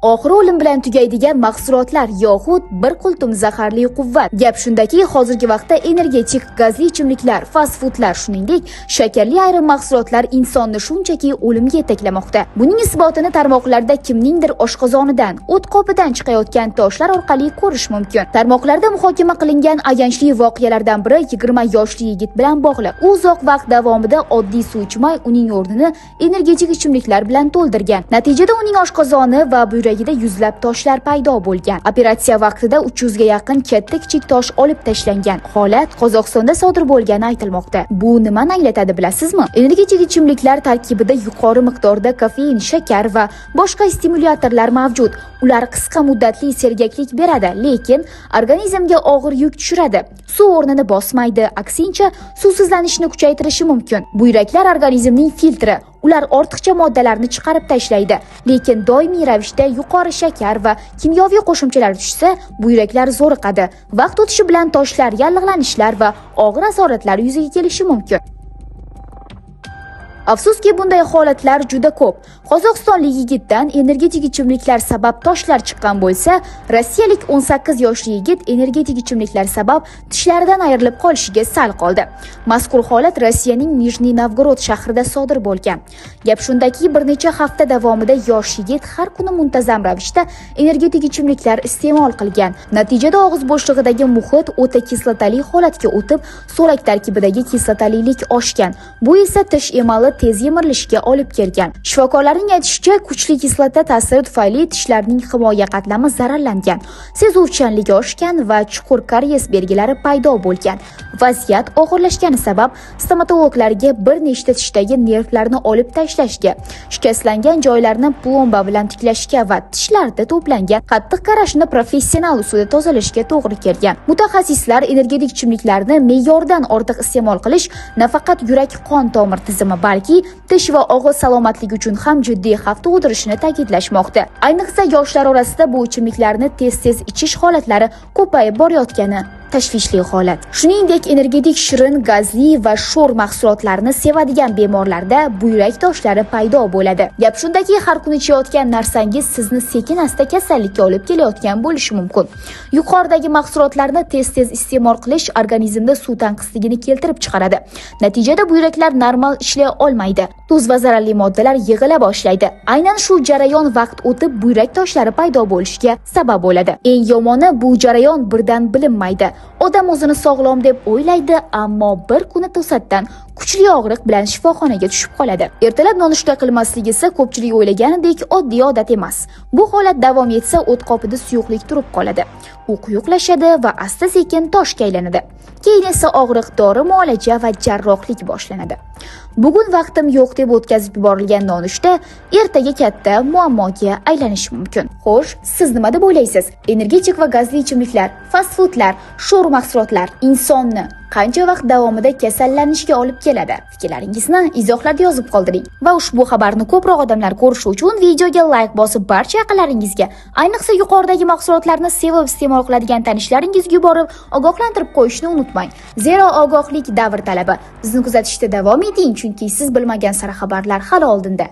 oxiri o'lim bilan tugaydigan mahsulotlar yoxud bir qultum zaharli quvvat. Gap shundaki, hozirgi vaqtda energetik, gazli ichimliklar, fast foodlar, shuningdek, shakarli ayrim mahsulotlar insonni shunchaki o'limga yetaklamoqda. Buning isbotini tarmoqlarda kimningdir oshqozonidan, o't qopidan chiqayotgan toshlar orqali ko'rish mumkin. Tarmoqlarda muhokama qilingan ayanchli voqealardan biri 20 yoshli yigit bilan bog'liq. U uzoq vaqt davomida oddiy suv ichmay, uning o'rnini energetik ichimliklar bilan to'ldirgan. Natijada uning oshqozoni va buyragida yuzlab toshlar paydo bo'lgan. Operatsiya vaqtida 300 ga yaqin katta-kichik tosh olib tashlangan. Holat Qozog'istonda sodir bo'lgani aytilmoqda. Bu nimani anglatadi bilasizmi? Energetik ichimliklar tarkibida yuqori miqdorda kofein, shakar va boshqa stimulyatorlar mavjud. Ular qisqa muddatli sergaklik beradi, lekin organizmga og'ir yuk tushiradi. Suv o'rnini bosmaydi, aksincha suvsizlanishni kuchaytirishi mumkin. Buyraklar organizmning filtri. Ular ortiqcha moddalarni chiqarib tashlaydi, lekin doimiy ravishda yuqori shakar va kimyoviy qo'shimchalar tushsa, buyraklar zo'riqadi. Vaqt o'tishi bilan toshlar, yallig'lanishlar va og'ir asoratlar yuzaga kelishi mumkin. Afsuski, bunday holatlar juda ko'p. Qozog'istonlik yigitdan energetik ichimliklar sabab toshlar chiqqan bo'lsa, rossiyalik 18 yoshli yigit energetik ichimliklar sabab tishlaridan ayrilib qolishiga sal qoldi. Mazkur holat Rossiyaning Nijniy Novgorod shahrida sodir bo'lgan. Gap shundaki, bir necha hafta davomida yosh yigit har kuni muntazam ravishda energetik ichimliklar iste'mol qilgan. Natijada og'iz bo'shlig'idagi muhit o'ta kislotali holatga o'tib, so'lak tarkibidagi kislotalilik oshgan. Bu esa tish emali tez yemirilishiga olib kelgan. Shifokorlarning aytishicha, kuchli kislota ta'siri tufayli tishlarning himoya qatlami zararlangan, sezuvchanligi oshgan va chuqur karies belgilari paydo bo'lgan. Vaziyat og'irlashgani sabab stomatologlarga bir nechta tishdagi nervlarni olib tashlashga, shikastlangan joylarni plomba bilan tiklashga va tishlarda to'plangan qattiq qarashni professional usulda tozalashga to'g'ri kelgan. Mutaxassislar energetik ichimliklarni me'yordan ortiq iste'mol qilish nafaqat yurak-qon tomir tizimi, balki tish va og'iz salomatligi uchun ham jiddiy xavf tug'dirishini ta'kidlashmoqda. Ayniqsa yoshlar orasida bu ichimliklarni tez-tez ichish holatlari ko'payib borayotgani tashvishli holat. Shuningdek, energetik shirin, gazli va sho'r mahsulotlarni sevadigan bemorlarda buyrak toshlari paydo bo'ladi. Gap shundaki, har kuni ichayotgan narsangiz sizni sekin-asta kasallikka olib kelayotgan bo'lishi mumkin. Yuqoridagi mahsulotlarni tez-tez iste'mol qilish organizmda suv tanqisligini keltirib chiqaradi. Natijada buyraklar normal ishlay olmaydi. Tuz va zararli moddalar yig'ila boshlaydi. Aynan shu jarayon vaqt o'tib buyrak toshlari paydo bo'lishiga sabab bo'ladi. Eng yomoni, bu jarayon birdan bilinmaydi. Odam o'zini sog'lom deb o'ylaydi, ammo bir kuni to'satdan kuchli og'riq bilan shifoxonaga tushib qoladi. Ertalab nonushta qilmasligi esa ko'pchilik o'ylaganidek oddiy odat emas. Bu holat davom etsa, o't qopida suyuqlik turib qoladi. U quyuqlashadi va asta-sekin toshga aylanadi. Keyin esa og'riq, dori muolaja va jarrohlik boshlanadi. Bugun vaqtim yo'q deb o'tkazib yuborilgan nonushta ertaga katta muammoga aylanishi mumkin. Xo'sh, siz nima deb o'ylaysiz? Energetik va gazli ichimliklar, fast foodlar, sho'r mahsulotlar insonni qancha vaqt davomida kasallanishga olib keladi? Fikrlaringizni izohlarda yozib qoldiring. Va ushbu xabarni ko'proq odamlar ko'rishi uchun videoga like bosib, barcha yaqinlaringizga, ayniqsa yuqoridagi mahsulotlarni sevib iste'mol qiladigan tanishlaringizga yuborib, ogohlantirib qo'yishni unutmang. Zero ogohlik davr talabi. Bizni kuzatishda davom eting, chunki siz bilmagan sara xabarlar hali oldinda.